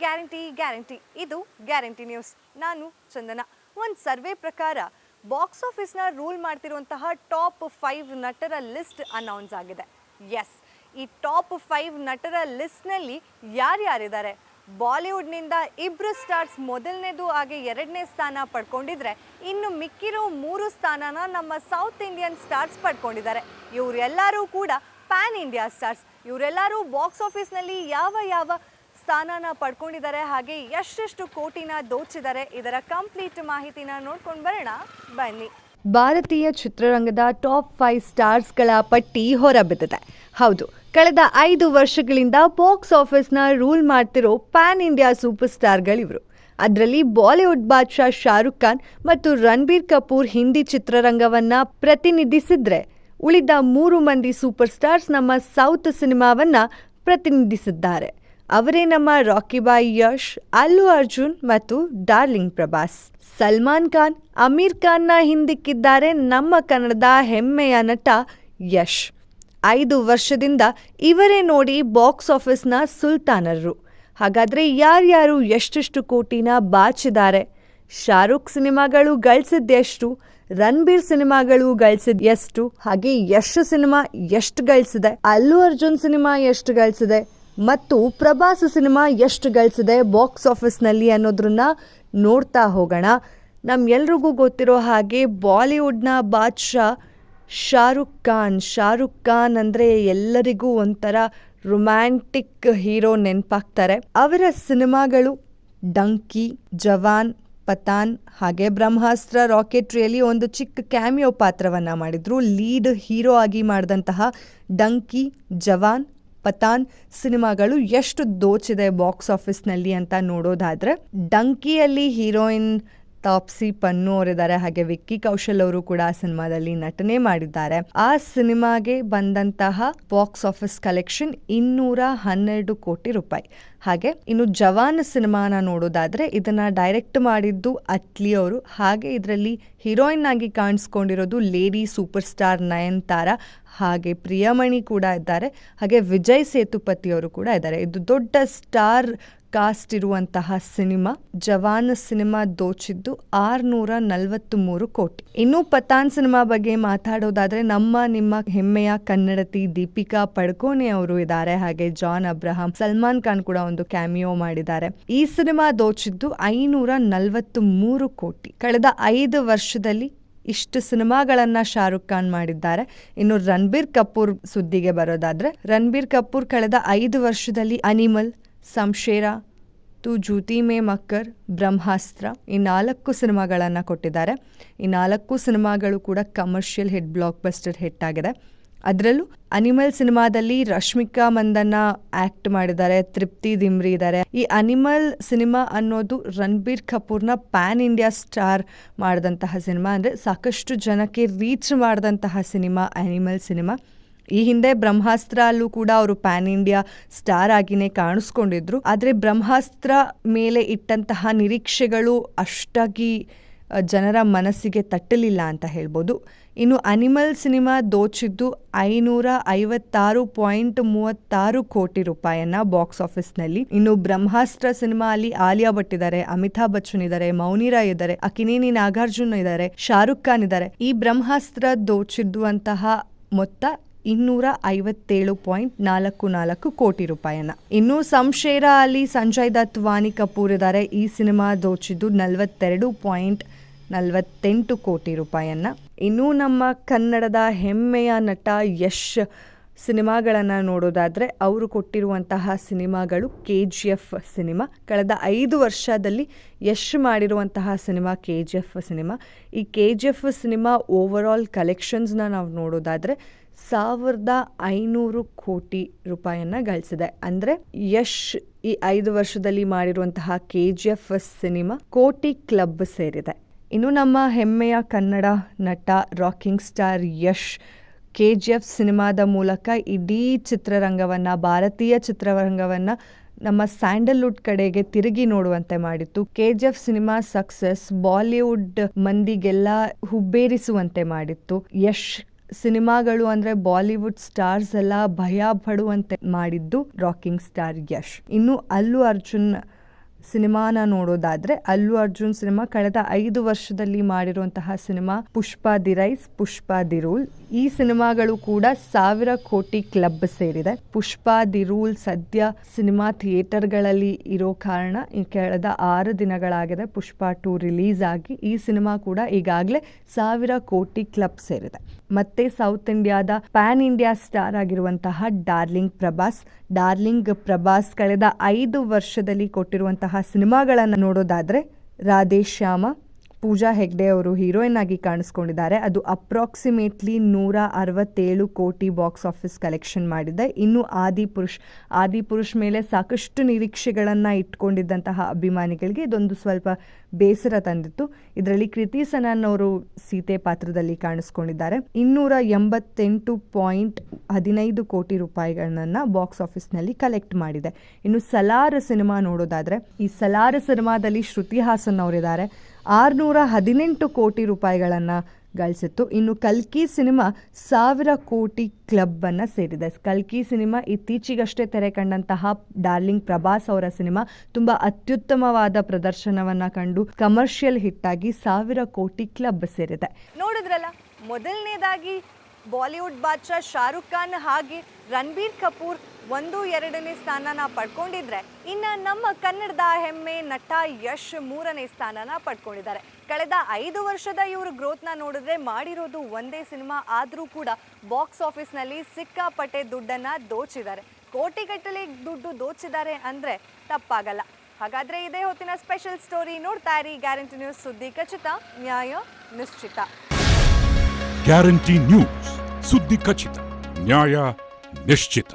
Guarantee ಇದು guarantee news. ನಾನು ಚಂದನ. ಒಂದು ಸರ್ವೆ ಪ್ರಕಾರ ಬಾಕ್ಸ್ ಆಫೀಸ್ನ ರೂಲ್ ಮಾಡ್ತಿರುವಂತಹ ಟಾಪ್ 5 ನಟರ ಲಿಸ್ಟ್ ಅನೌನ್ಸ್ ಆಗಿದೆ. ಎಸ್, ಈ ಟಾಪ್ 5 ನಟರ ಲಿಸ್ಟ್ನಲ್ಲಿ ಯಾರ್ಯಾರಿದ್ದಾರೆ? ಬಾಲಿವುಡ್ನಿಂದ 2 ಸ್ಟಾರ್ಸ್ ಮೊದಲನೇದು ಹಾಗೆ 2ನೇ ಸ್ಥಾನ ಪಡ್ಕೊಂಡಿದ್ರೆ, ಇನ್ನು ಮಿಕ್ಕಿರೋ 3 ಸ್ಥಾನನ ನಮ್ಮ ಸೌತ್ ಇಂಡಿಯನ್ ಸ್ಟಾರ್ಸ್ ಪಡ್ಕೊಂಡಿದ್ದಾರೆ. ಇವರೆಲ್ಲರೂ ಕೂಡ ಪ್ಯಾನ್ ಇಂಡಿಯಾ ಸ್ಟಾರ್ಸ್. ಇವರೆಲ್ಲರೂ ಬಾಕ್ಸ್ ಆಫೀಸ್ನಲ್ಲಿ ಯಾವ ಸ್ಥಾನನ ಪಡ್ಕೊಂಡಿದ್ದಾರೆ, ಹಾಗೆ ಎಷ್ಟೆಷ್ಟು ಕೋಟಿನ ದೋಚಿದ್ದಾರೆ, ಇದರ ಕಂಪ್ಲೀಟ್ ಮಾಹಿತಿನ ನೋಡ್ಕೊಂಡು ಬರೋಣ ಬನ್ನಿ. ಭಾರತೀಯ ಚಿತ್ರರಂಗದ ಟಾಪ್ 5 ಸ್ಟಾರ್ಸ್ಗಳ ಪಟ್ಟಿ ಹೊರಬಿದ್ದಿದೆ. ಹೌದು, ಕಳೆದ 5 ವರ್ಷಗಳಿಂದ ಬಾಕ್ಸ್ ಆಫೀಸ್ನ ರೂಲ್ ಮಾಡ್ತಿರೋ ಪ್ಯಾನ್ ಇಂಡಿಯಾ ಸೂಪರ್ ಸ್ಟಾರ್ಗಳಿವರು. ಅದರಲ್ಲಿ ಬಾಲಿವುಡ್ ಬಾದ್ಶಾ ಶಾರುಖ್ ಖಾನ್ ಮತ್ತು ರಣಬೀರ್ ಕಪೂರ್ ಹಿಂದಿ ಚಿತ್ರರಂಗವನ್ನ ಪ್ರತಿನಿಧಿಸಿದ್ರೆ, ಉಳಿದ 3 ಮಂದಿ ಸೂಪರ್ ಸ್ಟಾರ್ಸ್ ನಮ್ಮ ಸೌತ್ ಸಿನಿಮಾವನ್ನ ಪ್ರತಿನಿಧಿಸಿದ್ದಾರೆ. ಅವರೇ ನಮ್ಮ ರಾಕಿ ಬಾಯ್ ಯಶ್, ಅಲ್ಲು ಅರ್ಜುನ್ ಮತ್ತು ಡಾರ್ಲಿಂಗ್ ಪ್ರಭಾಸ್. ಸಲ್ಮಾನ್ ಖಾನ್, ಅಮೀರ್ ಖಾನ್ನ ಹಿಂದಿಕ್ಕಿದ್ದಾರೆ ನಮ್ಮ ಕನ್ನಡದ ಹೆಮ್ಮೆಯ ನಟ ಯಶ್. 5 ವರ್ಷದಿಂದ ಇವರೇ ನೋಡಿ ಬಾಕ್ಸ್ ಆಫೀಸ್ನ ಸುಲ್ತಾನರು. ಹಾಗಾದ್ರೆ ಯಾರ್ಯಾರು ಎಷ್ಟೆಷ್ಟು ಕೋಟಿನ ಬಾಚಿದ್ದಾರೆ? ಶಾರುಖ್ ಸಿನಿಮಾಗಳು ಗಳಿಸಿದ್ದೆಷ್ಟು? ರಣಬೀರ್ ಸಿನಿಮಾಗಳು ಗಳಿಸಿದ ಎಷ್ಟು? ಹಾಗೆ ಯಶ್ ಸಿನಿಮಾ ಎಷ್ಟು ಗಳಿಸಿದೆ? ಅಲ್ಲು ಅರ್ಜುನ್ ಸಿನಿಮಾ ಎಷ್ಟು ಗಳಿಸಿದೆ? ಮತ್ತು ಪ್ರಭಾಸ್ ಸಿನಿಮಾ ಎಷ್ಟು ಗಳಿಸಿದೆ ಬಾಕ್ಸ್ ಆಫೀಸ್ನಲ್ಲಿ ಅನ್ನೋದ್ರನ್ನ ನೋಡ್ತಾ ಹೋಗೋಣ. ನಮ್ಮೆಲ್ರಿಗೂ ಗೊತ್ತಿರೋ ಹಾಗೆ ಬಾಲಿವುಡ್ನ ಬಾದ್ಶಾ ಶಾರುಖ್ ಖಾನ್ ಅಂದರೆ ಎಲ್ಲರಿಗೂ ಒಂಥರ ರೊಮ್ಯಾಂಟಿಕ್ ಹೀರೋ ನೆನಪಾಗ್ತಾರೆ. ಅವರ ಸಿನಿಮಾಗಳು ಡಂಕಿ, ಜವಾನ್, ಪತಾನ್ ಹಾಗೆ ಬ್ರಹ್ಮಾಸ್ತ್ರ, ರಾಕೆಟ್ರಿಯಲ್ಲಿ ಒಂದು ಚಿಕ್ಕ ಕ್ಯಾಮಿಯೋ ಪಾತ್ರವನ್ನ ಮಾಡಿದ್ರು. ಲೀಡ್ ಹೀರೋ ಆಗಿ ಮಾಡಿದಂತಹ ಡಂಕಿ, ಜವಾನ್, ಪತಾನ್ ಸಿನಿಮಾಗಳು ಎಷ್ಟು ದೋಚಿದೆ ಬಾಕ್ಸ್ ಆಫೀಸ್ನಲ್ಲಿ ಅಂತ ನೋಡೋದಾದ್ರೆ, ಡಂಕಿಯಲ್ಲಿ ಹೀರೋಯಿನ್ ತಾಪ್ಸಿ ಪನ್ನು ಅವರಿದ್ದಾರೆ, ಹಾಗೆ ವಿಕ್ಕಿ ಕೌಶಲ್ ಅವರು ಕೂಡ ಆ ಸಿನಿಮಾದಲ್ಲಿ ನಟನೆ ಮಾಡಿದ್ದಾರೆ. ಆ ಸಿನಿಮಾಗೆ ಬಂದಂತಹ ಬಾಕ್ಸ್ ಆಫೀಸ್ ಕಲೆಕ್ಷನ್ 212 ಕೋಟಿ ರೂಪಾಯಿ. ಹಾಗೆ ಇನ್ನು ಜವಾನ್ ಸಿನಿಮಾನ ನೋಡೋದಾದ್ರೆ, ಇದನ್ನ ಡೈರೆಕ್ಟ್ ಮಾಡಿದ್ದು ಅಟ್ಲಿ ಅವರು. ಹಾಗೆ ಇದರಲ್ಲಿ ಹೀರೋಯಿನ್ ಆಗಿ ಕಾಣಿಸ್ಕೊಂಡಿರೋದು ಲೇಡಿ ಸೂಪರ್ ಸ್ಟಾರ್ ನಯನತಾರ, ಹಾಗೆ ಪ್ರಿಯಮಣಿ ಕೂಡ ಇದ್ದಾರೆ, ಹಾಗೆ ವಿಜಯ್ ಸೇತುಪತಿ ಅವರು ಕೂಡ ಇದ್ದಾರೆ. ಇದು ದೊಡ್ಡ ಸ್ಟಾರ್ ಕಾಸ್ಟ್ ಇರುವಂತಹ ಸಿನಿಮಾ. ಜವಾನ್ ಸಿನಿಮಾ ದೋಚಿದ್ದು 643 ಕೋಟಿ. ಇನ್ನು ಪತಾನ್ ಸಿನಿಮಾ ಬಗ್ಗೆ ಮಾತಾಡೋದಾದ್ರೆ, ನಿಮ್ಮ ಹೆಮ್ಮೆಯ ಕನ್ನಡತಿ ದೀಪಿಕಾ ಪಡುಕೋಣೆ ಅವರು ಇದ್ದಾರೆ, ಹಾಗೆ ಜಾನ್ ಅಬ್ರಹಾಂ, ಸಲ್ಮಾನ್ ಖಾನ್ ಕೂಡ ಒಂದು ಕ್ಯಾಮಿಯೋ ಮಾಡಿದ್ದಾರೆ. ಈ ಸಿನಿಮಾ ದೋಚಿದ್ದು 543 ಕೋಟಿ. ಕಳೆದ 5 ವರ್ಷದಲ್ಲಿ ಇಷ್ಟು ಸಿನಿಮಾಗಳನ್ನ ಶಾರುಖ್ ಖಾನ್ ಮಾಡಿದ್ದಾರೆ. ಇನ್ನು ರಣಬೀರ್ ಕಪೂರ್ ಸುದ್ದಿಗೆ ಬರೋದಾದ್ರೆ, ರಣಬೀರ್ ಕಪೂರ್ ಕಳೆದ 5 ವರ್ಷದಲ್ಲಿ ಅನಿಮಲ್, ಸಂಶೇರ, ತು ಜೂತಿ ಮೇ ಮಕ್ಕರ್, ಬ್ರಹ್ಮಾಸ್ತ್ರ ಈ 4 ಸಿನಿಮಾಗಳನ್ನು ಕೊಟ್ಟಿದ್ದಾರೆ. ಈ 4 ಸಿನಿಮಾಗಳು ಕೂಡ commercial hit, blockbuster hit ಆಗಿದೆ. ಅದರಲ್ಲೂ ಅನಿಮಲ್ ಸಿನಿಮಾದಲ್ಲಿ ರಶ್ಮಿಕಾ ಮಂದನ್ನ ಆಕ್ಟ್ ಮಾಡಿದ್ದಾರೆ, ತೃಪ್ತಿ ದಿಮ್ರಿ ಇದ್ದಾರೆ. ಈ ಅನಿಮಲ್ ಸಿನಿಮಾ ಅನ್ನೋದು ರಣಬೀರ್ ಕಪೂರ್ನ ಪ್ಯಾನ್ ಇಂಡಿಯಾ ಸ್ಟಾರ್ ಮಾಡಿದಂತಹ ಸಿನಿಮಾ, ಅಂದರೆ ಸಾಕಷ್ಟು ಜನಕ್ಕೆ ರೀಚ್ ಮಾಡಿದಂತಹ ಸಿನಿಮಾ ಅನಿಮಲ್ ಸಿನಿಮಾ. ಈ ಹಿಂದೆ ಬ್ರಹ್ಮಾಸ್ತ್ರ ಅಲ್ಲೂ ಕೂಡ ಅವರು ಪ್ಯಾನ್ ಇಂಡಿಯಾ ಸ್ಟಾರ್ ಆಗಿನೇ ಕಾಣಿಸ್ಕೊಂಡಿದ್ರು. ಆದರೆ ಬ್ರಹ್ಮಾಸ್ತ್ರ ಮೇಲೆ ಇಟ್ಟಂತಹ ನಿರೀಕ್ಷೆಗಳು ಅಷ್ಟಾಗಿ ಜನರ ಮನಸ್ಸಿಗೆ ತಟ್ಟಲಿಲ್ಲ ಅಂತ ಹೇಳ್ಬೋದು. ಇನ್ನು ಅನಿಮಲ್ ಸಿನಿಮಾ ದೋಚಿದ್ದು 556.36 ಕೋಟಿ ರೂಪಾಯಿಯನ್ನ ಬಾಕ್ಸ್ ಆಫೀಸ್ನಲ್ಲಿ. ಇನ್ನು ಬ್ರಹ್ಮಾಸ್ತ್ರ ಸಿನಿಮಾ ಅಲ್ಲಿ ಆಲಿಯಾ ಭಟ್ ಇದ್ದಾರೆ, ಅಮಿತಾಬ್ ಬಚ್ಚನ್ ಇದ್ದಾರೆ, ಮೌನಿರಾ ಇದ್ದಾರೆ, ಅಕಿನೇನಿ ನಾಗಾರ್ಜುನ್ ಇದ್ದಾರೆ, ಶಾರುಖ್ ಖಾನ್ ಇದ್ದಾರೆ. ಈ ಬ್ರಹ್ಮಾಸ್ತ್ರ ದೋಚಿದ್ದುವಂತಹ ಮೊತ್ತ 257.44 ಕೋಟಿ ರೂಪಾಯಿಯನ್ನ. ಇನ್ನು ಸಂಶೇರ ಅಲ್ಲಿ ಸಂಜಯ್ ದತ್, ವಾಣಿ ಕಪೂರ್ ಇದ್ದಾರೆ. ಈ ಸಿನಿಮಾ ದೋಚಿದ್ದು 42.48 ಕೋಟಿ ರೂಪಾಯಿಯನ್ನ. ಇನ್ನು ನಮ್ಮ ಕನ್ನಡದ ಹೆಮ್ಮೆಯ ನಟ ಯಶ್ ಸಿನಿಮಾಗಳನ್ನು ನೋಡೋದಾದ್ರೆ, ಅವರು ಕೊಟ್ಟಿರುವಂತಹ ಸಿನಿಮಾಗಳು KGF ಸಿನಿಮಾ. ಕಳೆದ 5 ವರ್ಷದಲ್ಲಿ ಯಶ್ ಮಾಡಿರುವಂತಹ ಸಿನಿಮಾ KGF ಸಿನಿಮಾ. ಈ KGF ಸಿನಿಮಾ ಓವರ್ ಆಲ್ ಕಲೆಕ್ಷನ್ಸ್ನ ನಾವು ನೋಡೋದಾದ್ರೆ 1500 ಕೋಟಿ ರೂಪಾಯಿಯನ್ನ ಗಳಿಸಿದೆ. ಅಂದ್ರೆ ಯಶ್ ಈ 5 ವರ್ಷದಲ್ಲಿ ಮಾಡಿರುವಂತಹ KGF ಸಿನಿಮಾ ಕೋಟಿ ಕ್ಲಬ್ ಸೇರಿದೆ. ಇನ್ನು ನಮ್ಮ ಹೆಮ್ಮೆಯ ಕನ್ನಡ ನಟ ರಾಕಿಂಗ್ ಸ್ಟಾರ್ ಯಶ್ KGF ಸಿನಿಮಾದ ಮೂಲಕ ಇಡೀ ಚಿತ್ರರಂಗವನ್ನ, ಭಾರತೀಯ ಚಿತ್ರರಂಗವನ್ನ ನಮ್ಮ ಸ್ಯಾಂಡಲ್ವುಡ್ ಕಡೆಗೆ ತಿರುಗಿ ನೋಡುವಂತೆ ಮಾಡಿತ್ತು. KGF ಸಿನಿಮಾ ಸಕ್ಸಸ್ ಬಾಲಿವುಡ್ ಮಂದಿಗೆಲ್ಲ ಹುಬ್ಬೇರಿಸುವಂತೆ ಮಾಡಿತ್ತು. ಯಶ್ ಸಿನಿಮಾಗಳು ಅಂದ್ರೆ ಬಾಲಿವುಡ್ ಸ್ಟಾರ್ಸ್ ಎಲ್ಲ ಭಯ ಪಡುವಂತೆ ಮಾಡಿದ್ದು ರಾಕಿಂಗ್ ಸ್ಟಾರ್ ಯಶ್. ಇನ್ನು ಅಲ್ಲು ಅರ್ಜುನ್ ಸಿನಿಮಾನ ನೋಡೋದಾದ್ರೆ ಅಲ್ಲು ಅರ್ಜುನ್ ಸಿನಿಮಾ ಕಳೆದ 5 ವರ್ಷದಲ್ಲಿ ಮಾಡಿರುವಂತಹ cinema Pushpa The Rise, Pushpa The Rule. ಈ ಸಿನಿಮಾಗಳು ಕೂಡ 1,000 ಕೋಟಿ ಕ್ಲಬ್ ಸೇರಿದೆ. ಪುಷ್ಪ ದಿ ರೂಲ್ ಸದ್ಯ ಸಿನಿಮಾ ಥಿಯೇಟರ್ಗಳಲ್ಲಿ ಇರೋ ಕಾರಣ ಈ ಕಳೆದ 6 ದಿನಗಳಾಗಿದೆ ಪುಷ್ಪ 2 ರಿಲೀಸ್ ಆಗಿ. ಈ ಸಿನಿಮಾ ಕೂಡ ಈಗಾಗಲೇ 1,000 ಕೋಟಿ ಕ್ಲಬ್ ಸೇರಿದೆ. ಮತ್ತೆ ಸೌತ್ ಇಂಡಿಯಾದ ಪ್ಯಾನ್ ಇಂಡಿಯಾ ಸ್ಟಾರ್ ಆಗಿರುವಂತಹ ಡಾರ್ಲಿಂಗ್ ಪ್ರಭಾಸ್ ಕಳೆದ 5 ವರ್ಷದಲ್ಲಿ ಕೊಟ್ಟಿರುವಂತಹ ಸಿನಿಮಾಗಳನ್ನು ನೋಡೋದಾದ್ರೆ ರಾಧೇಶ್ಯಾಮ, ಪೂಜಾ ಹೆಗ್ಡೆ ಅವರು ಹೀರೋಯಿನ್ ಆಗಿ ಕಾಣಿಸ್ಕೊಂಡಿದ್ದಾರೆ. ಅದು ಅಪ್ರಾಕ್ಸಿಮೇಟ್ಲಿ 167 ಕೋಟಿ ಬಾಕ್ಸ್ ಆಫೀಸ್ ಕಲೆಕ್ಷನ್ ಮಾಡಿದೆ. ಇನ್ನು ಆದಿಪುರುಷ್ ಮೇಲೆ ಸಾಕಷ್ಟು ನಿರೀಕ್ಷೆಗಳನ್ನು ಇಟ್ಕೊಂಡಿದ್ದಂತಹ ಅಭಿಮಾನಿಗಳಿಗೆ ಇದೊಂದು ಸ್ವಲ್ಪ ಬೇಸರ ತಂದಿತ್ತು. ಇದರಲ್ಲಿ ಕೃತಿ ಸನನ್ ಅವರು ಸೀತೆ ಪಾತ್ರದಲ್ಲಿ ಕಾಣಿಸ್ಕೊಂಡಿದ್ದಾರೆ. 288.15 ಕೋಟಿ ರೂಪಾಯಿಗಳನ್ನ ಬಾಕ್ಸ್ ಆಫೀಸ್ನಲ್ಲಿ ಕಲೆಕ್ಟ್ ಮಾಡಿದೆ. ಇನ್ನು ಸಲಾರ್ ಸಿನಿಮಾ ನೋಡೋದಾದ್ರೆ ಈ ಸಲಾರ್ ಸಿನಿಮಾದಲ್ಲಿ ಶ್ರುತಿ ಹಾಸನ್ ಅವರಿದ್ದಾರೆ. 618 ಕೋಟಿ ರೂಪಾಯಿಗಳನ್ನು ಗಳಿಸಿತ್ತು. ಇನ್ನು ಕಲ್ಕಿ ಸಿನಿಮಾ 1,000 ಕೋಟಿ ಕ್ಲಬ್ ಅನ್ನ ಸೇರಿದೆ. ಕಲ್ಕಿ ಸಿನಿಮಾ ಇತ್ತೀಚೆಗಷ್ಟೇ ತೆರೆ ಕಂಡಂತಹ ಡಾರ್ಲಿಂಗ್ ಪ್ರಭಾಸ್ ಅವರ ಸಿನಿಮಾ ತುಂಬಾ ಅತ್ಯುತ್ತಮವಾದ ಪ್ರದರ್ಶನವನ್ನ ಕಂಡು ಕಮರ್ಷಿಯಲ್ ಹಿಟ್ ಆಗಿ 1,000 ಕೋಟಿ ಕ್ಲಬ್ ಸೇರಿದೆ. ನೋಡಿದ್ರಲ್ಲ, ಮೊದಲನೇದಾಗಿ ಬಾಲಿವುಡ್ ಬಾದ್ಶಾ ಶಾರುಖ್ ಖಾನ್ ಹಾಗೆ ರಣಬೀರ್ ಕಪೂರ್ 1-2ನೇ ಸ್ಥಾನನ ಪಡ್ಕೊಂಡಿದ್ರೆ, ಇನ್ನು ನಮ್ಮ ಕನ್ನಡದ ಹೆಮ್ಮೆ ನಟ ಯಶ್ 3ನೇ ಸ್ಥಾನನ ಪಡ್ಕೊಂಡಿದ್ದಾರೆ. ಕಳೆದ 5 ವರ್ಷದ ಇವರು ಗ್ರೋತ್ನ ನೋಡಿದ್ರೆ ಮಾಡಿರೋದು ಒಂದೇ ಸಿನಿಮಾ ಆದರೂ ಕೂಡ ಬಾಕ್ಸ್ ಆಫೀಸ್ನಲ್ಲಿ ಸಿಕ್ಕಾಪಟ್ಟೆ ದುಡ್ಡನ್ನು ದೋಚಿದ್ದಾರೆ. ಕೋಟಿಗಟ್ಟಲೆ ದುಡ್ಡು ದೋಚಿದ್ದಾರೆ ಅಂದರೆ ತಪ್ಪಾಗಲ್ಲ. ಹಾಗಾದರೆ ಇದೇ ಹೊತ್ತಿನ ಸ್ಪೆಷಲ್ ಸ್ಟೋರಿ. ನೋಡ್ತಾ ಇರಿ ಗ್ಯಾರಂಟಿ ನ್ಯೂಸ್, ಸುದ್ದಿ ಖಚಿತ, ನ್ಯಾಯ ನಿಶ್ಚಿತ. ಗ್ಯಾರಂಟಿ ನ್ಯೂಸ್, ಸುದ್ದಿ ಖಚಿತ, ನ್ಯಾಯ ನಿಶ್ಚಿತ.